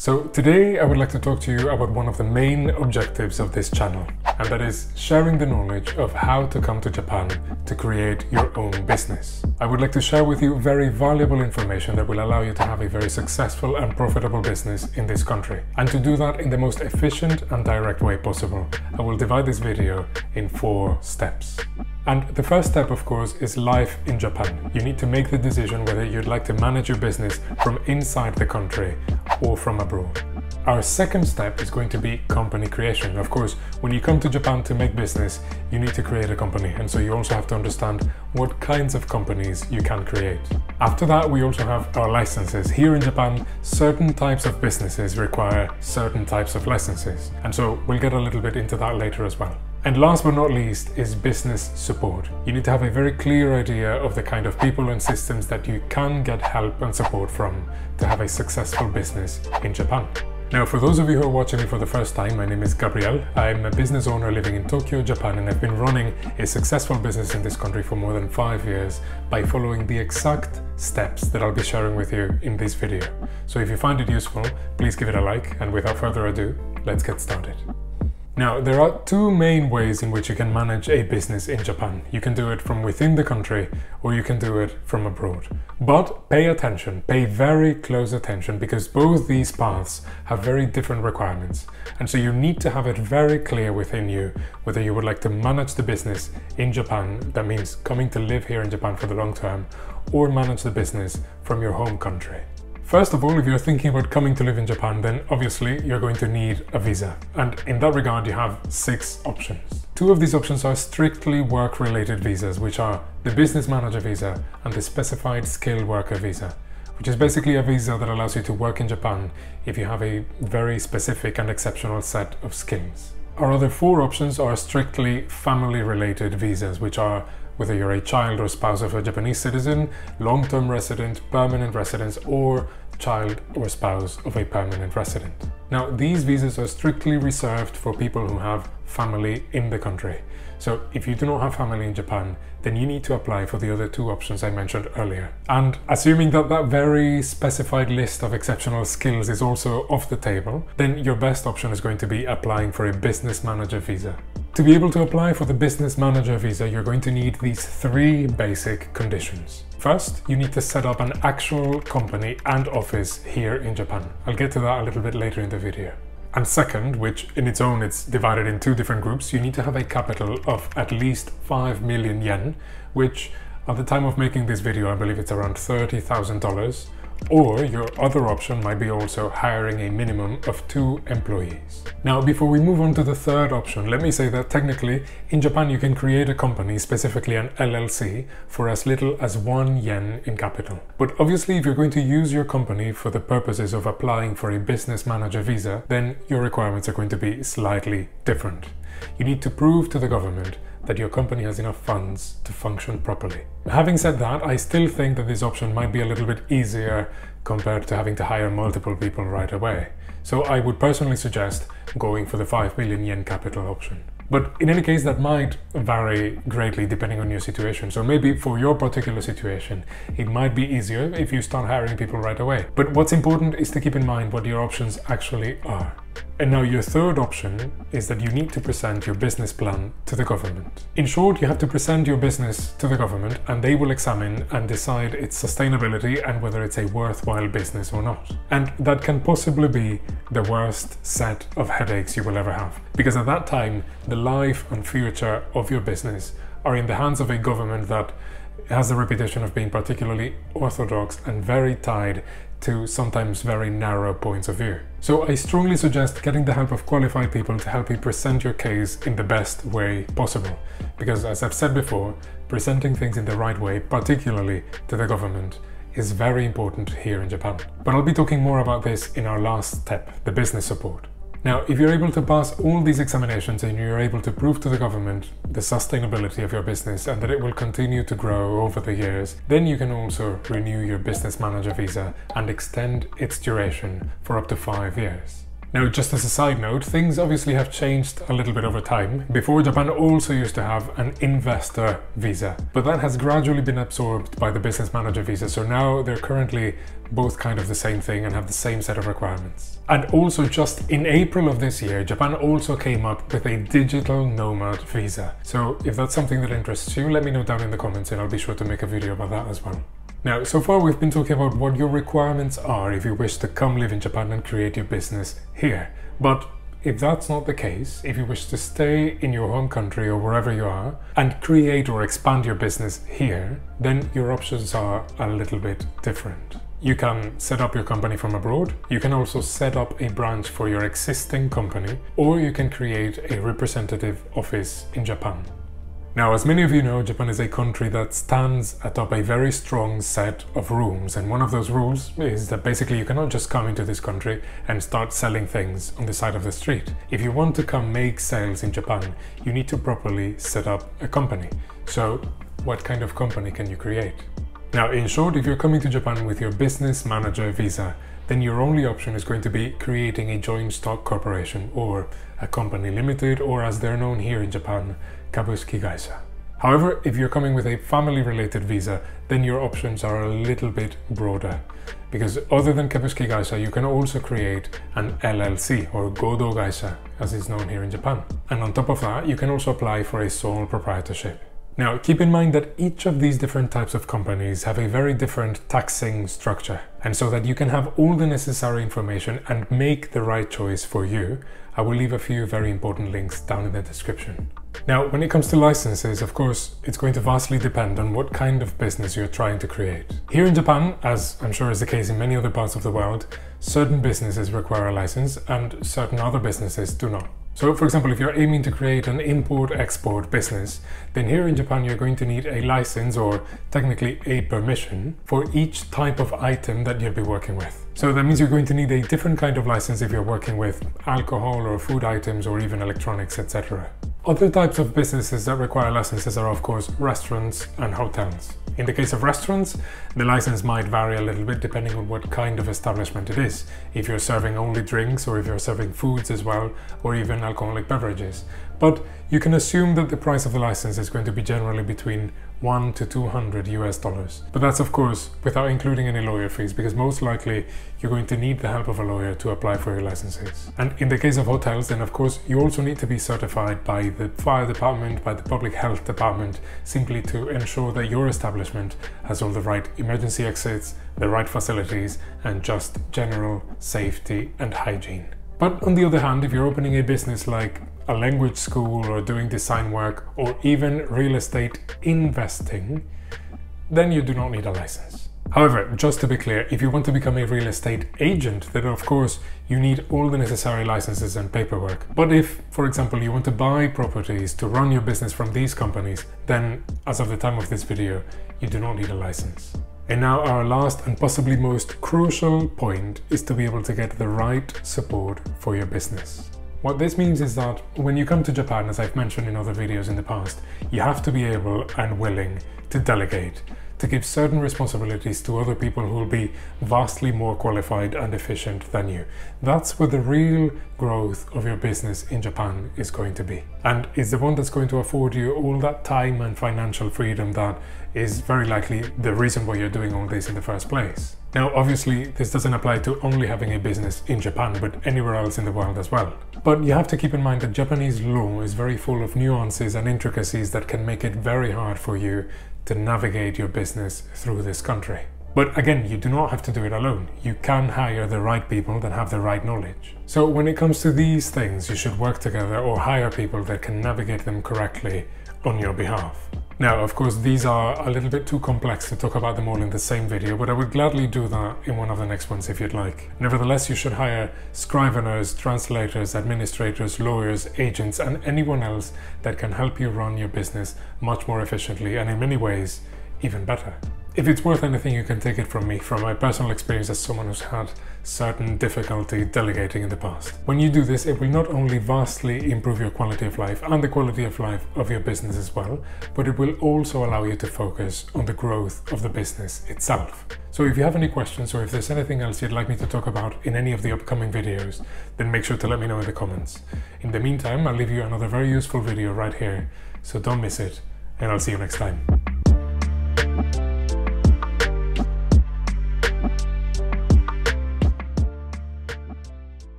So today I would like to talk to you about one of the main objectives of this channel, and that is sharing the knowledge of how to come to Japan to create your own business. I would like to share with you very valuable information that will allow you to have a very successful and profitable business in this country. And to do that in the most efficient and direct way possible, I will divide this video in 4 steps. And the first step, of course, is life in Japan. You need to make the decision whether you'd like to manage your business from inside the country or from abroad. Our second step is going to be company creation. Of course, when you come to Japan to make business, you need to create a company, and so you also have to understand what kinds of companies you can create. After that, we also have our licenses. Here in Japan, certain types of businesses require certain types of licenses, and so we'll get a little bit into that later as well. And last but not least is business support. You need to have a very clear idea of the kind of people and systems that you can get help and support from to have a successful business in Japan. Now, for those of you who are watching me for the first time, my name is Gabriel. I'm a business owner living in Tokyo, Japan, and I've been running a successful business in this country for more than 5 years by following the exact steps that I'll be sharing with you in this video. So if you find it useful, please give it a like, and without further ado, let's get started. Now, there are 2 main ways in which you can manage a business in Japan. You can do it from within the country, or you can do it from abroad. But pay attention, pay very close attention, because both these paths have very different requirements. And so you need to have it very clear within you whether you would like to manage the business in Japan, that means coming to live here in Japan for the long term, or manage the business from your home country. First of all, if you're thinking about coming to live in Japan, then obviously you're going to need a visa. And in that regard, you have 6 options. 2 of these options are strictly work-related visas, which are the business manager visa and the specified skilled worker visa, which is basically a visa that allows you to work in Japan if you have a very specific and exceptional set of skills. Our other 4 options are strictly family-related visas, which are whether you're a child or spouse of a Japanese citizen, long-term resident, permanent resident, or child or spouse of a permanent resident. Now, these visas are strictly reserved for people who have family in the country. So if you do not have family in Japan, then you need to apply for the other 2 options I mentioned earlier. And assuming that that very specified list of exceptional skills is also off the table, then your best option is going to be applying for a business manager visa. To be able to apply for the business manager visa, you're going to need these 3 basic conditions. First, you need to set up an actual company and office here in Japan. I'll get to that a little bit later in the video. And second, which in its own it's divided in 2 different groups, you need to have a capital of at least 5 million yen, which at the time of making this video I believe it's around $30,000. Or your other option might be also hiring a minimum of 2 employees. Now, before we move on to the third option, let me say that technically in Japan you can create a company, specifically an LLC, for as little as 1 yen in capital. But obviously if you're going to use your company for the purposes of applying for a business manager visa, then your requirements are going to be slightly different. You need to prove to the government that your company has enough funds to function properly. Having said that, I still think that this option might be a little bit easier compared to having to hire multiple people right away. So I would personally suggest going for the 5 million yen capital option. But in any case, that might vary greatly depending on your situation. So maybe for your particular situation, it might be easier if you start hiring people right away. But what's important is to keep in mind what your options actually are. And now your third option is that you need to present your business plan to the government. In short, you have to present your business to the government and they will examine and decide its sustainability and whether it's a worthwhile business or not. And that can possibly be the worst set of headaches you will ever have. Because at that time, the life and future of your business are in the hands of a government that has the reputation of being particularly orthodox and very tied to sometimes very narrow points of view. So I strongly suggest getting the help of qualified people to help you present your case in the best way possible. Because as I've said before, presenting things in the right way, particularly to the government, is very important here in Japan. But I'll be talking more about this in our last step, the business support. Now, if you're able to pass all these examinations and you're able to prove to the government the sustainability of your business and that it will continue to grow over the years, then you can also renew your business manager visa and extend its duration for up to 5 years. Now, just as a side note, things obviously have changed a little bit over time. Before, Japan also used to have an investor visa, but that has gradually been absorbed by the business manager visa. So now they're currently both kind of the same thing and have the same set of requirements. And also just in April of this year, Japan also came up with a digital nomad visa. So if that's something that interests you, let me know down in the comments and I'll be sure to make a video about that as well. Now, so far we've been talking about what your requirements are if you wish to come live in Japan and create your business here. But if that's not the case, if you wish to stay in your home country or wherever you are and create or expand your business here, then your options are a little bit different. You can set up your company from abroad, you can also set up a branch for your existing company, or you can create a representative office in Japan. Now, as many of you know, Japan is a country that stands atop a very strong set of rules, and one of those rules is that basically you cannot just come into this country and start selling things on the side of the street. If you want to come make sales in Japan, you need to properly set up a company. So, what kind of company can you create? Now, in short, if you're coming to Japan with your business manager visa, then your only option is going to be creating a joint stock corporation or a company limited, or as they're known here in Japan, Kabusuki Gaisha. However, if you're coming with a family-related visa, then your options are a little bit broader. Because other than Kabusuki Gaisha, you can also create an LLC or Godo Gaisha, as is known here in Japan. And on top of that, you can also apply for a sole proprietorship. Now, keep in mind that each of these different types of companies have a very different taxing structure. And so that you can have all the necessary information and make the right choice for you, I will leave a few very important links down in the description. Now, when it comes to licenses, of course, it's going to vastly depend on what kind of business you're trying to create. Here in Japan, as I'm sure is the case in many other parts of the world, certain businesses require a license and certain other businesses do not. So, for example, if you're aiming to create an import-export business, then here in Japan you're going to need a license, or technically a permission, for each type of item that you'll be working with. So that means you're going to need a different kind of license if you're working with alcohol or food items or even electronics, etc. Other types of businesses that require licenses are, of course, restaurants and hotels. In the case of restaurants, the license might vary a little bit depending on what kind of establishment it is. If you're serving only drinks, or if you're serving foods as well, or even alcoholic beverages. But you can assume that the price of the license is going to be generally between $100 to $200. But that's of course without including any lawyer fees, because most likely you're going to need the help of a lawyer to apply for your licenses. And in the case of hotels, then of course you also need to be certified by the fire department, by the public health department, simply to ensure that your establishment has all the right emergency exits, the right facilities, and just general safety and hygiene. But on the other hand, if you're opening a business like a language school or doing design work or even real estate investing, then you do not need a license. However, just to be clear, if you want to become a real estate agent, then of course you need all the necessary licenses and paperwork. But if, for example, you want to buy properties to run your business from these companies, then as of the time of this video, you do not need a license. And now our last and possibly most crucial point is to be able to get the right support for your business. What this means is that when you come to Japan, as I've mentioned in other videos in the past, you have to be able and willing to delegate, to give certain responsibilities to other people who will be vastly more qualified and efficient than you. That's where the real growth of your business in Japan is going to be. And it's the one that's going to afford you all that time and financial freedom that is very likely the reason why you're doing all this in the first place. Now, obviously, this doesn't apply to only having a business in Japan, but anywhere else in the world as well. But you have to keep in mind that Japanese law is very full of nuances and intricacies that can make it very hard for you to navigate your business through this country. But again, you do not have to do it alone. You can hire the right people that have the right knowledge. So when it comes to these things, you should work together or hire people that can navigate them correctly on your behalf. Now, of course, these are a little bit too complex to talk about them all in the same video, but I would gladly do that in one of the next ones if you'd like. Nevertheless, you should hire scriveners, translators, administrators, lawyers, agents, and anyone else that can help you run your business much more efficiently and in many ways, even better. If it's worth anything, you can take it from me, from my personal experience as someone who's had certain difficulty delegating in the past. When you do this, it will not only vastly improve your quality of life and the quality of life of your business as well, but it will also allow you to focus on the growth of the business itself. So if you have any questions, or if there's anything else you'd like me to talk about in any of the upcoming videos, then make sure to let me know in the comments. In the meantime, I'll leave you another very useful video right here, so don't miss it, and I'll see you next time.